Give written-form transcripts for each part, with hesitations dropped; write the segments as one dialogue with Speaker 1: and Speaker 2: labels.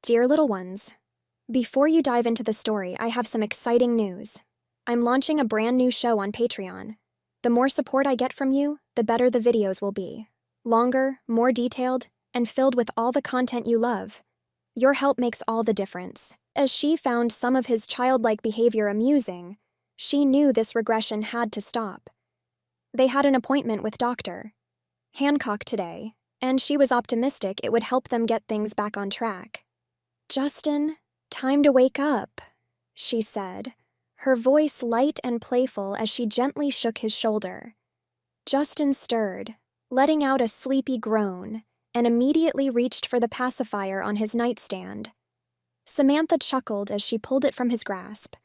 Speaker 1: Dear little ones, before you dive into the story, I have some exciting news. I'm launching a brand new show on Patreon. The more support I get from you, the better the videos will be. Longer, more detailed, and filled with all the content you love. Your help makes all the difference. As she found some of his childlike behavior amusing, she knew this regression had to stop. They had an appointment with Dr. Hancock today, and she was optimistic it would help them get things back on track. "Justin, time to wake up," she said, her voice light and playful as she gently shook his shoulder. Justin stirred, letting out a sleepy groan, and immediately reached for the pacifier on his nightstand. Samantha chuckled as she pulled it from his grasp.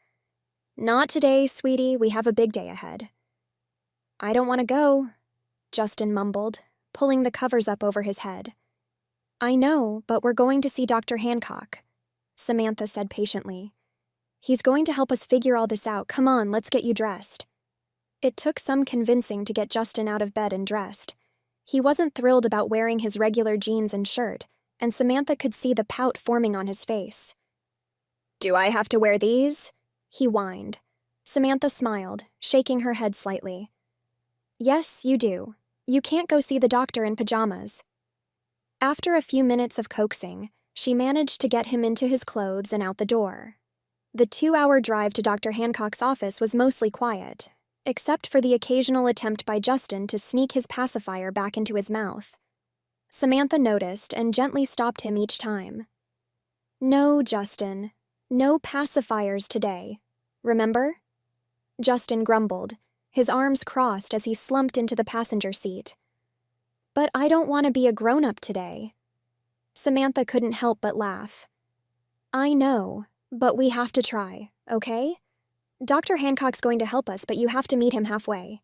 Speaker 1: "Not today, sweetie, we have a big day ahead." "I don't want to go," Justin mumbled, pulling the covers up over his head. "I know, but we're going to see Dr. Hancock," Samantha said patiently. "He's going to help us figure all this out. Come on, let's get you dressed." It took some convincing to get Justin out of bed and dressed. He wasn't thrilled about wearing his regular jeans and shirt, and Samantha could see the pout forming on his face. "Do I have to wear these?" he whined. Samantha smiled, shaking her head slightly. "Yes, you do. You can't go see the doctor in pajamas." After a few minutes of coaxing, she managed to get him into his clothes and out the door. The 2-hour drive to Dr. Hancock's office was mostly quiet, except for the occasional attempt by Justin to sneak his pacifier back into his mouth. Samantha noticed and gently stopped him each time. "No, Justin. No pacifiers today. Remember?" Justin grumbled, his arms crossed as he slumped into the passenger seat. "But I don't want to be a grown-up today." Samantha couldn't help but laugh. "I know, but we have to try, okay? Dr. Hancock's going to help us, but you have to meet him halfway."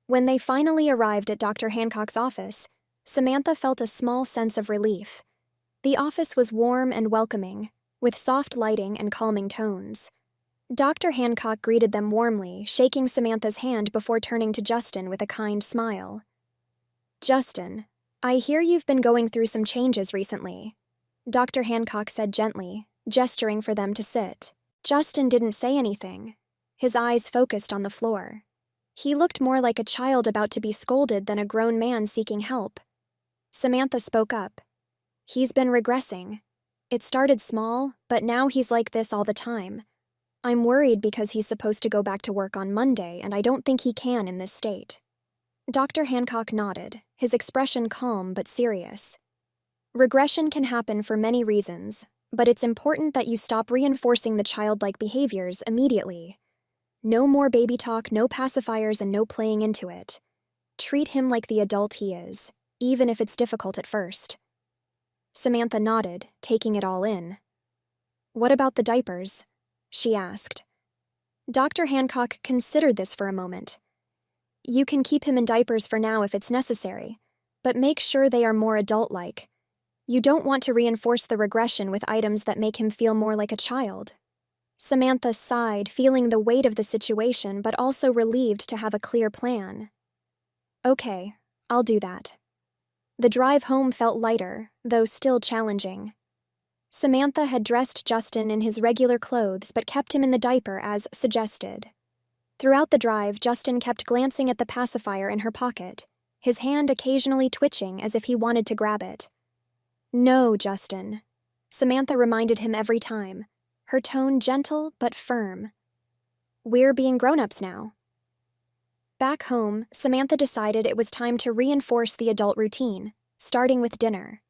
Speaker 1: When they finally arrived at Dr. Hancock's office, Samantha felt a small sense of relief. The office was warm and welcoming, with soft lighting and calming tones. Dr. Hancock greeted them warmly, shaking Samantha's hand before turning to Justin with a kind smile. "Justin, I hear you've been going through some changes recently," Dr. Hancock said gently, gesturing for them to sit. Justin didn't say anything, his eyes focused on the floor. He looked more like a child about to be scolded than a grown man seeking help. Samantha spoke up. "He's been regressing. It started small, but now he's like this all the time. I'm worried because he's supposed to go back to work on Monday, and I don't think he can in this state." Dr. Hancock nodded, his expression calm but serious. "Regression can happen for many reasons, but it's important that you stop reinforcing the childlike behaviors immediately. No more baby talk, no pacifiers, and no playing into it. Treat him like the adult he is, even if it's difficult at first." Samantha nodded, taking it all in. "What about the diapers?" she asked. Dr. Hancock considered this for a moment. "You can keep him in diapers for now if it's necessary, but make sure they are more adult-like. You don't want to reinforce the regression with items that make him feel more like a child." Samantha sighed, feeling the weight of the situation but also relieved to have a clear plan. "Okay, I'll do that." The drive home felt lighter, though still challenging. Samantha had dressed Justin in his regular clothes but kept him in the diaper as suggested. Throughout the drive, Justin kept glancing at the pacifier in her pocket, his hand occasionally twitching as if he wanted to grab it. "No, Justin," Samantha reminded him every time, her tone gentle but firm. "We're being grown-ups now." Back home, Samantha decided it was time to reinforce the adult routine, starting with dinner.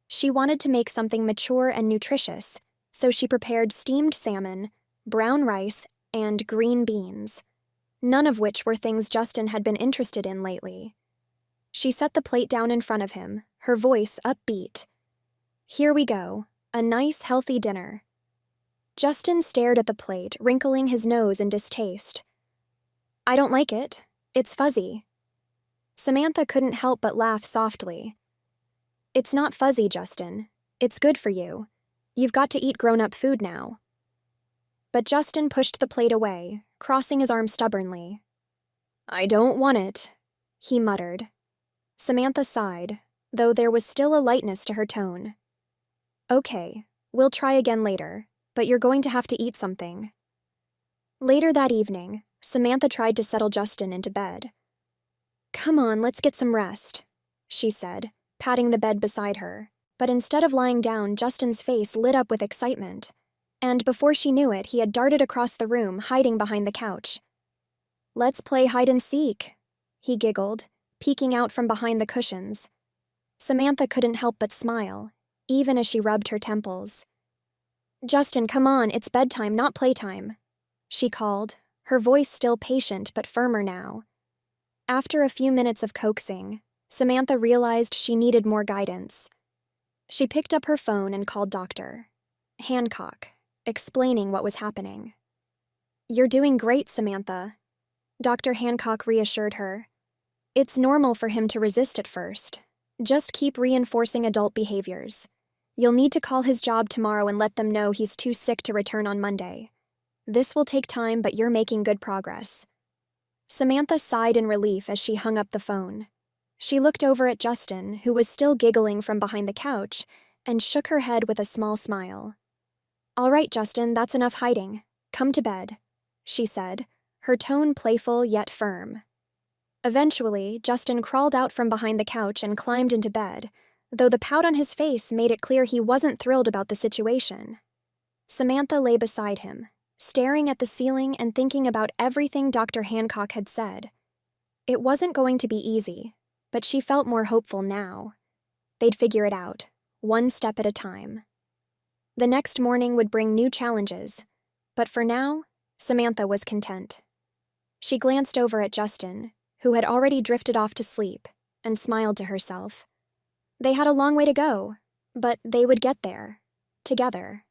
Speaker 1: She wanted to make something mature and nutritious, so she prepared steamed salmon, brown rice, and green beans, none of which were things Justin had been interested in lately. She set the plate down in front of him, her voice upbeat. "Here we go, a nice, healthy dinner." Justin stared at the plate, wrinkling his nose in distaste. "I don't like it. It's fuzzy." Samantha couldn't help but laugh softly. "It's not fuzzy, Justin. It's good for you. You've got to eat grown-up food now." But Justin pushed the plate away, crossing his arms stubbornly. "I don't want it," he muttered. Samantha sighed, though there was still a lightness to her tone. Okay, we'll try again later, but you're going to have to eat something. Later that evening, Samantha tried to settle Justin into bed. Come on, let's get some rest, she said, patting the bed beside her. But instead of lying down, Justin's face lit up with excitement. And before she knew it, he had darted across the room, hiding behind the couch. Let's play hide and seek, he giggled, peeking out from behind the cushions. Samantha couldn't help but smile, even as she rubbed her temples. Justin, come on, it's bedtime, not playtime, she called, her voice still patient but firmer now. After a few minutes of coaxing, Samantha realized she needed more guidance. She picked up her phone and called Dr. Hancock, explaining what was happening. You're doing great, Samantha, Dr. Hancock reassured her. It's normal for him to resist at first. Just keep reinforcing adult behaviors. You'll need to call his job tomorrow and let them know he's too sick to return on Monday. This will take time, but you're making good progress. Samantha sighed in relief as she hung up the phone. She looked over at Justin, who was still giggling from behind the couch, and shook her head with a small smile. All right, Justin, that's enough hiding. Come to bed, she said, her tone playful yet firm. Eventually, Justin crawled out from behind the couch and climbed into bed, though the pout on his face made it clear he wasn't thrilled about the situation. Samantha lay beside him, staring at the ceiling and thinking about everything Dr. Hancock had said. It wasn't going to be easy, but she felt more hopeful now. They'd figure it out, one step at a time. The next morning would bring new challenges, but for now, Samantha was content. She glanced over at Justin, who had already drifted off to sleep, and smiled to herself. They had a long way to go, but they would get there, together.